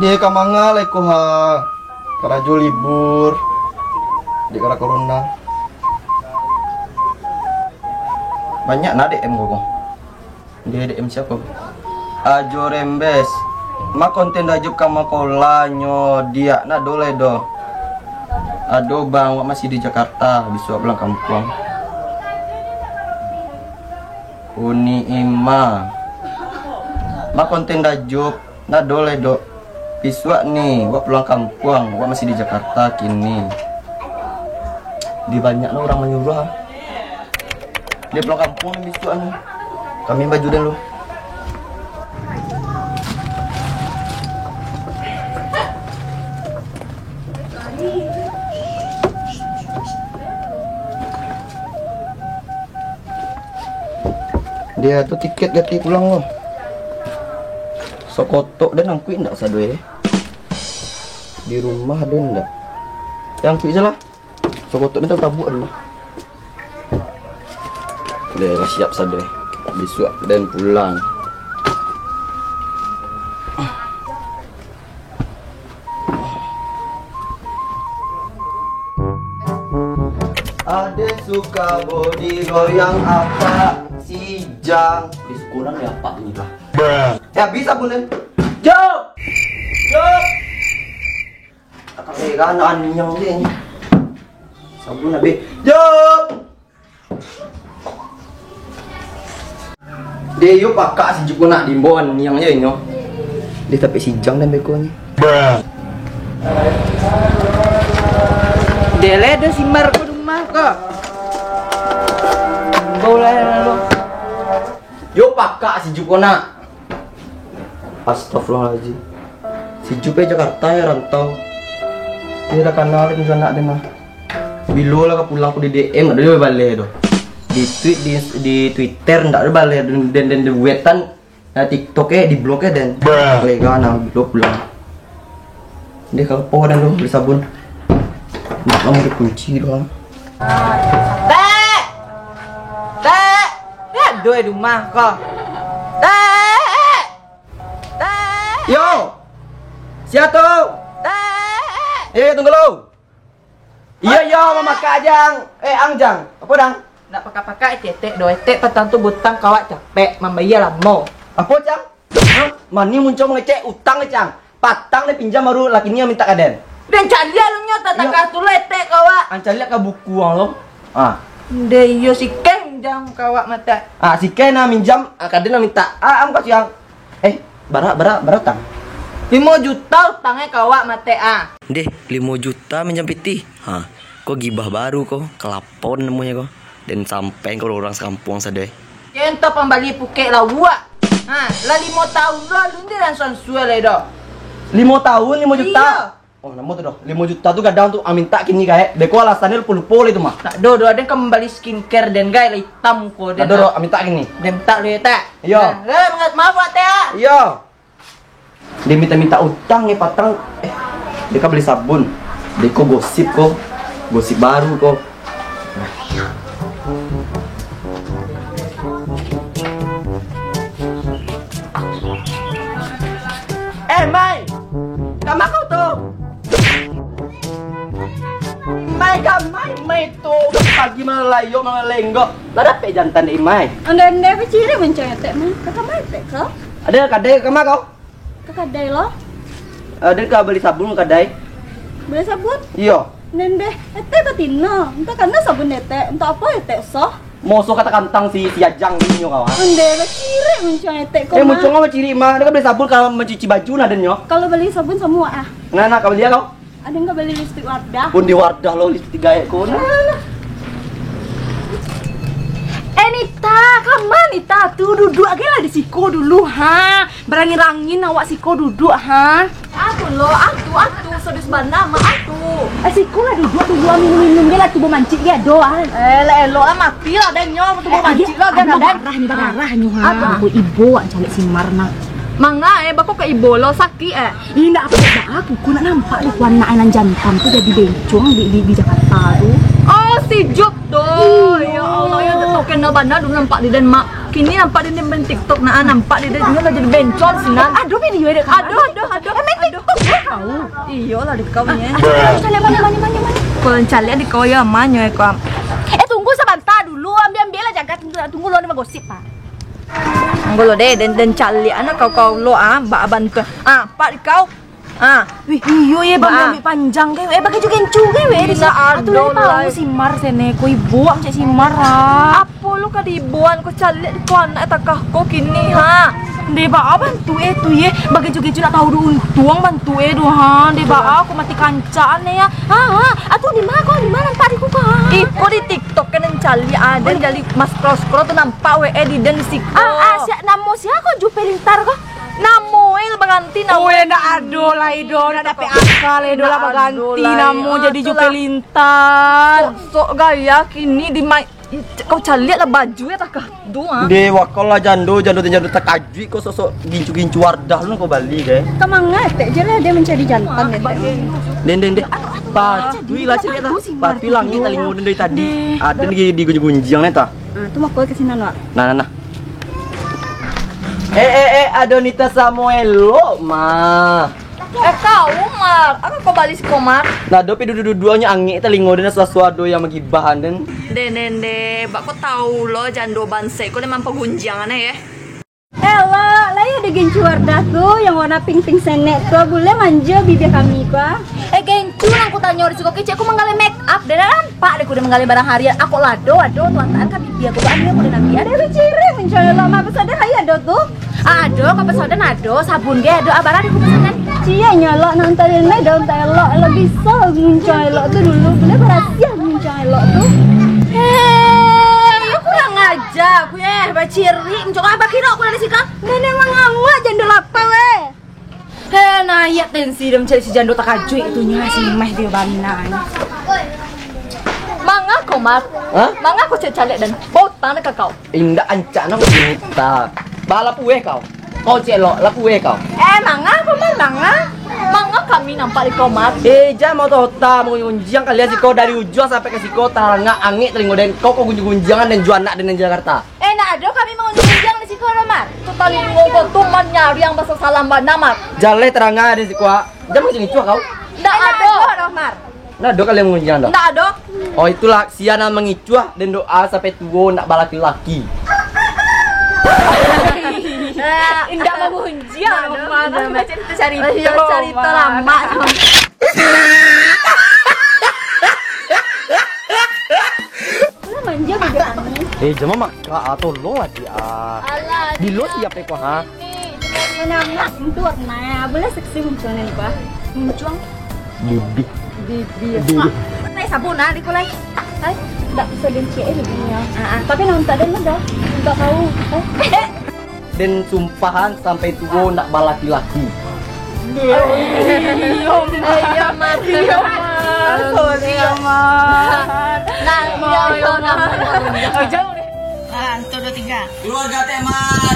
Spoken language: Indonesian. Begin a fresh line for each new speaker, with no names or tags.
Dia kamanga leko ha karajo libur di kara corona. Banyak na DM kok. Dia DM siapa? Ajo Rembes. Ma konten dajuk kama kolanyo dia na dole do. Ado bang wak masih di Jakarta bisu pulang kampung. Uni Ima. Ma konten dajuk na dole do. Iswa nih, gua pulang kampung, gua masih di Jakarta kini. Di banyak orang menyuruh. Dia pulang kampung nih iswa nih. Kami baju deh lu. Dia tuh tiket ganti pulang loh. Sokotok dan angkuin enggak sadwe. Di rumah ada enggak? Yang kuis lah. Sokotok dan tabuk dulu. Udah siap sadwe. Besok dan pulang. Ade suka body goyang apa? Si Jang. Di sekolah ya apa ini lah. Ya bisa pun deh. Jok. Jok. Kakak kan anyang dia ni. Sabun nabi. Jok. Dia yuk pakak si Juku nak dimbon yang je nyo. Dia tapi si Jang dan bekonya.
Dia ada simbar ke rumah ke. Boleh lalu.
Yuk pakak si Juku nak. Astagfirullahaladzim. Si Jupe Jakarta ya rantau. Dia dah kenal dengan anak dia mah. Bilo lah pulang aku di DM ada dia balik tu. Di tweet di Twitter ndak ada balik dan di wetan TikTok di blok dan. Lega nak blok pulang. Dia kalau poh dan lu beli sabun. Nak mau dikunci doang.
Teh. Teh. Ya doi rumah kok. Teh.
Yo, siapa tu? Tunggu lu. Iya, mama Kajang. Angjang. Apa dang?
Nak pakai tetek doi tek petang tu butang kawat capek membayar lamo.
Apa cang? Mani muncul mengecek utang cang. Patang dia pinjam baru lakinya minta kaden.
Dan cari lu nyota tak kartu letek kawat.
Ancar lihat ke buku lo.
De yo si Ken jam kawat mata.
Si Ken nak minjam, kaden nak minta. Am kasih yang. Bara utang.
5 juta utangnya kawak mate
Deh, 5 juta minjam piti. Kok gibah baru kok, kelapon namanya kok. Dan sampai kalau orang sekampung sadeh.
Ya entah pembali Phuket lah buat. Lah 5 tahun lalu dia langsung suai dah.
5 tahun 5 juta.
Iya.
Oh, nama tu dah. 5 juta tu kadang tu minta kini kayak. Deko alasannya lupa itu mah.
Tak do ada kembali skincare dan gaya hitam ko dan.
Ada minta kini.
Dem tak lu tak.
Iya.
Maaf Pak Teh.
Iya. Dia minta utang ya patang. Dia beli sabun. Dia kok gosip kok. Gosip baru kok. Mai. Kama kau tu. Mai tu pagi melayu mengelenggok. Lah dapat jantan di Mai.
Anda kecil mencari tek mah. Kakak mai tek kau?
Ada kadai kama kau?
Kakak lo?
Ada ka beli sabun kadai?
Beli sabun?
Iya.
Nende, tek katina. Entah karena sabun tek, entah apa tek soh.
Moso kata kantang si Ajang ini kawan.
Anda kecil mencari tek kau.
Muncul ngapa ciri mah? Ada beli sabun kalau mencuci baju nadanya.
Kalau beli sabun semua
Nah, kau beli kau?
Ada nggak beli lipstik Wardah?
Pun di Wardah lo lipstik gaya kau.
Nita, kamu Nita tuh duduk aja lah di siko dulu berangin-rangin awak siko duduk Aku lo, atuh sedus bandama atuh. Asiko lah duduk tu gua minum dia lah tu mancik dia doang.
Elok lah mati lah dan nyong tu mancik lah kan ada.
Barah ni ha. Aku ibu ak calik simar nak.
Mangga bako ke ibu lo sakit
Ini nak apa aku nak nampak di kuan nak jantam tu jadi bencong di Jakarta tu.
Oh si Juk tuh. Ya Allah ya tak kena bana dulu nampak di Denmark. Kini nampak di main TikTok nampak di dia jadi bencong sinan.
Aduh video ada kan.
Aduh.
Main TikTok tahu.
Iya lah di kau ni.
Cari mana.
Kau cari di kau ya manyo kau.
Tunggu sebentar dulu ambil lah jaga tunggu lo nama gosip pak.
Ngolo deh dan cari anak kau lo mbak bantu. Pak kau.
Wih, iyo ya bang ambil panjang ke, pakai juga kencu ke, di sana. Atuh tahu simar sene, kau ibu am cek simar
Apa lu kadibuan kau cari di kau anak takah kau kini
Deh ba bantu tu ye, bagai juga nak tahu dulu untung bantu tu deh ba aku mati kancaan ya. Atuh di mana nampak di ku
Iko di TikTok kan cari ada jadi mas scroll tu nampak di dan siku.
Siap namo siapa kau jupe lintar kau?
Namoel baganti
Namoel nak ado lah ido nak dapat akal ido lah baganti namo jadi jupe lintar.
Sok gaya kini di kau cari lah baju ya takah dua.
Dewa kau lah jando tak kajui kau sosok gincu wardah lu kau balik
Kemangat je lah dia mencari jantan
Den. Patui lah cerita tak. Patui langit tali ngoden dari tadi. Ada di gunjang nih ta.
Tu mau kau ke sini nak.
Nah. Adonita Samuelo, ma.
Kau Mar, aku kau balik komar.
Nah, dopi dua-duanya angin telingo dan sesuatu yang magibahan dan.
De, bak kau tahu lo jando banse, kau memang pegunjangan ya.
Ella, lah ya ada gencu wardah tuh yang warna pink senek tuh boleh manja bibir kami kah? Gencu aku tanya orang suka kecil aku menggali make up dan nampak deh aku udah menggali barang harian aku lado tuan kan bibi aku ambil aku udah nanti ada ciri mencari lama pesada kayak ada tuh. Ado, kau pesada ado sabun ge ado abaran aku pesanan. Cia nyala nantarin lah daun telok lo bisa mencari lo tuh dulu boleh berhasil mencari lo tuh. Kurang aja aku baciri mencoba apa kira aku dari sikap nenek mangama jando lapar naik tensi dia mencari si jando tak kajui itunya si meh dia banai
Mangga kau Mar Mangga kau cek-cek dan botan ke kau
Indah ancak nak kita balap kau celok lapu kau
mangga kau
Mangga kami nampak di komar
jam mau tota mau gunjang kalian si kau dari ujung sampai ke si kota nggak angin telingo dan kau gunjang-gunjangan dan jual nak dengan Jakarta
nak ada kami mau gunjang di situ Mar
tu tali ngoko tuman nyari yang bahasa salam nama
jale terangga di si kau jam mau cua kau
ndak ada
Mar
nah do kalian gunjang
ndak ada
oh itulah siana mengicuah dan doa sampai tua nak balaki laki
indah mau gunjang mana cerita lama
manja bibir
jama maka atau lo lagi di lo siap kau
menang itu warna boleh seksi munculnya nih pak muncul
bibi
naik sabun di kulai tidak bisa benci begini tapi nonton dan udah nggak tahu
dan sumpahan sampai tua nak balaki laki
iya mati sorry jauh deh 1, 2, 3
keluarga Temar